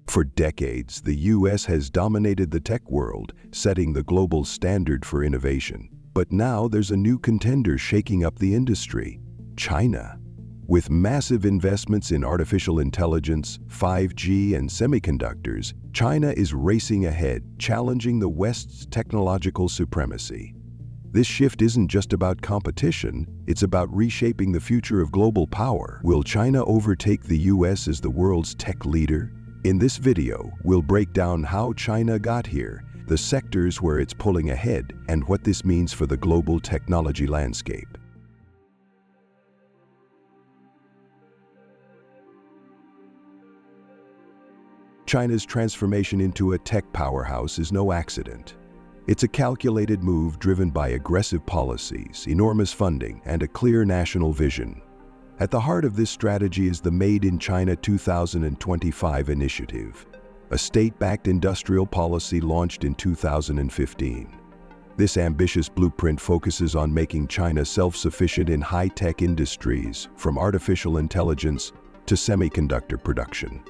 For decades, the U.S. has dominated the tech world, setting the global standard for innovation. But now there's a new contender shaking up the industry: China. With massive investments in artificial intelligence, 5G, and semiconductors, China is racing ahead, challenging the West's technological supremacy. This shift isn't just about competition, it's about reshaping the future of global power. Will China overtake the U.S. as the world's tech leader? In this video, we'll break down how China got here, the sectors where it's pulling ahead, and what this means for the global technology landscape. China's transformation into a tech powerhouse is no accident. It's a calculated move driven by aggressive policies, enormous funding, and a clear national vision. At the heart of this strategy is the Made in China 2025 initiative, a state-backed industrial policy launched in 2015. This ambitious blueprint focuses on making China self-sufficient in high-tech industries, from artificial intelligence to semiconductor production.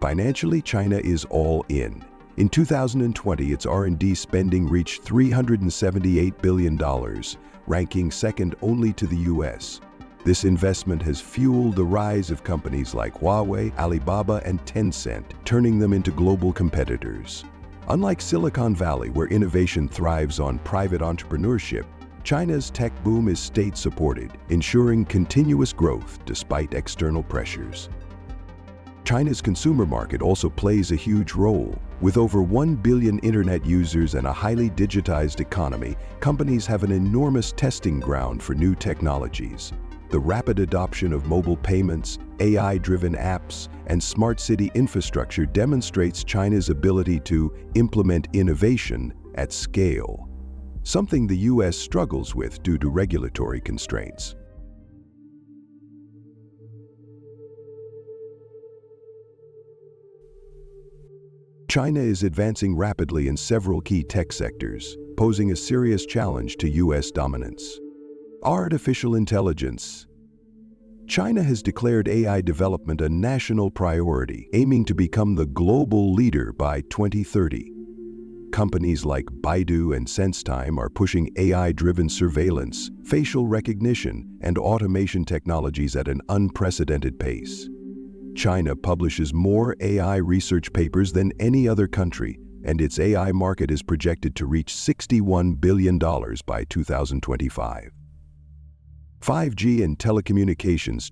Financially, China is all in. In 2020, its R&D spending reached $378 billion, ranking second only to the U.S. This investment has fueled the rise of companies like Huawei, Alibaba, and Tencent, turning them into global competitors. Unlike Silicon Valley, where innovation thrives on private entrepreneurship, China's tech boom is state-supported, ensuring continuous growth despite external pressures. China's consumer market also plays a huge role. With over 1 billion internet users and a highly digitized economy, companies have an enormous testing ground for new technologies. The rapid adoption of mobile payments, AI-driven apps, and smart city infrastructure demonstrates China's ability to implement innovation at scale, something the U.S. struggles with due to regulatory constraints. China is advancing rapidly in several key tech sectors, posing a serious challenge to U.S. dominance. Artificial intelligence. China has declared AI development a national priority, aiming to become the global leader by 2030. Companies like Baidu and SenseTime are pushing AI-driven surveillance, facial recognition, and automation technologies at an unprecedented pace. China publishes more AI research papers than any other country, and its AI market is projected to reach $61 billion by 2025. 5G and telecommunications.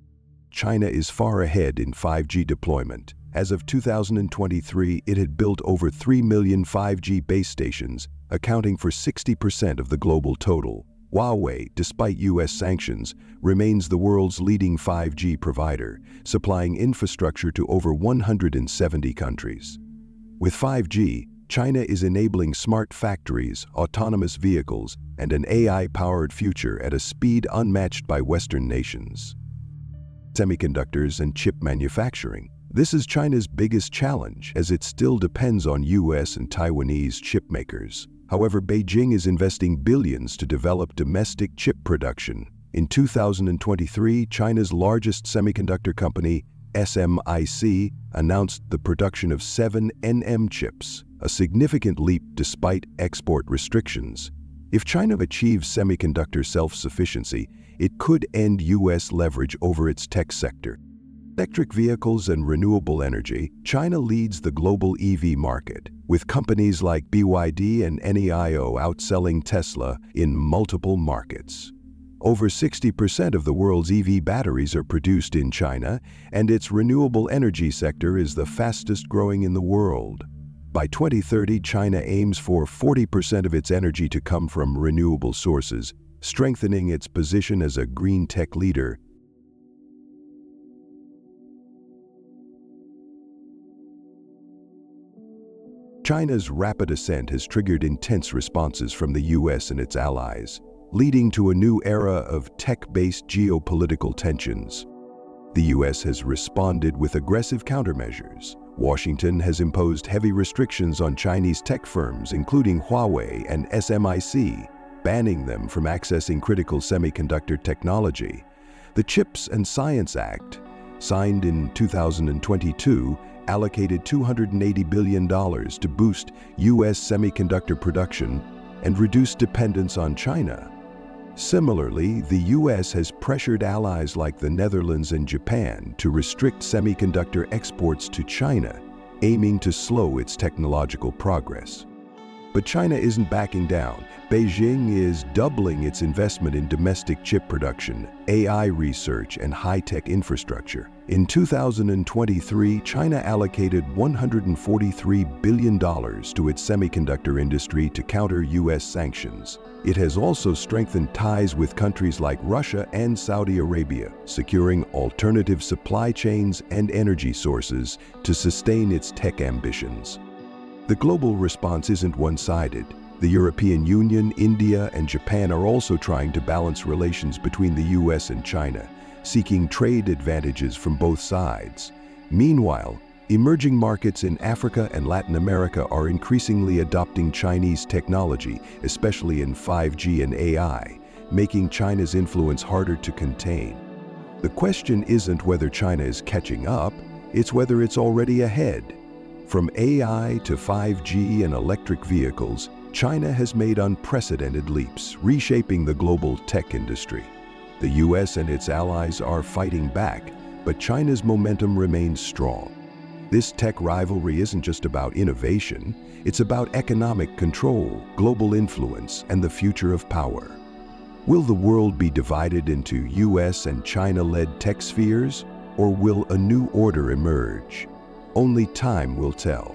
China is far ahead in 5G deployment. As of 2023, it had built over 3 million 5G base stations, accounting for 60% of the global total. Huawei, despite U.S. sanctions, remains the world's leading 5G provider, supplying infrastructure to over 170 countries. With 5G, China is enabling smart factories, autonomous vehicles, and an AI-powered future at a speed unmatched by Western nations. Semiconductors and chip manufacturing. This is China's biggest challenge, as it still depends on U.S. and Taiwanese chip makers. However, Beijing is investing billions to develop domestic chip production. In 2023, China's largest semiconductor company, SMIC, announced the production of 7 nm chips, a significant leap despite export restrictions. If China achieves semiconductor self-sufficiency, it could end U.S. leverage over its tech sector. Electric vehicles and renewable energy. China leads the global EV market, with companies like BYD and NEIO outselling Tesla in multiple markets. Over 60% of the world's EV batteries are produced in China, and its renewable energy sector is the fastest growing in the world. By 2030, China aims for 40% of its energy to come from renewable sources, strengthening its position as a green tech leader. China's rapid ascent has triggered intense responses from the U.S. and its allies, leading to a new era of tech-based geopolitical tensions. The U.S. has responded with aggressive countermeasures. Washington has imposed heavy restrictions on Chinese tech firms, including Huawei and SMIC, banning them from accessing critical semiconductor technology. The CHIPS and Science Act, signed in 2022, allocated $280 billion to boost U.S. semiconductor production and reduce dependence on China. Similarly, the U.S. has pressured allies like the Netherlands and Japan to restrict semiconductor exports to China, aiming to slow its technological progress. But China isn't backing down. Beijing is doubling its investment in domestic chip production, AI research, and high-tech infrastructure. In 2023, China allocated $143 billion to its semiconductor industry to counter U.S. sanctions. It has also strengthened ties with countries like Russia and Saudi Arabia, securing alternative supply chains and energy sources to sustain its tech ambitions. The global response isn't one-sided. The European Union, India, and Japan are also trying to balance relations between the U.S. and China, seeking trade advantages from both sides. Meanwhile, emerging markets in Africa and Latin America are increasingly adopting Chinese technology, especially in 5G and AI, making China's influence harder to contain. The question isn't whether China is catching up, it's whether it's already ahead. From AI to 5G and electric vehicles, China has made unprecedented leaps, reshaping the global tech industry. The U.S. and its allies are fighting back, but China's momentum remains strong. This tech rivalry isn't just about innovation, it's about economic control, global influence, and the future of power. Will the world be divided into U.S. and China-led tech spheres, or will a new order emerge? Only time will tell.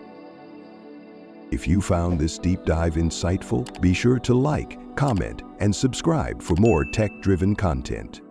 If you found this deep dive insightful, be sure to like, comment, and subscribe for more tech-driven content.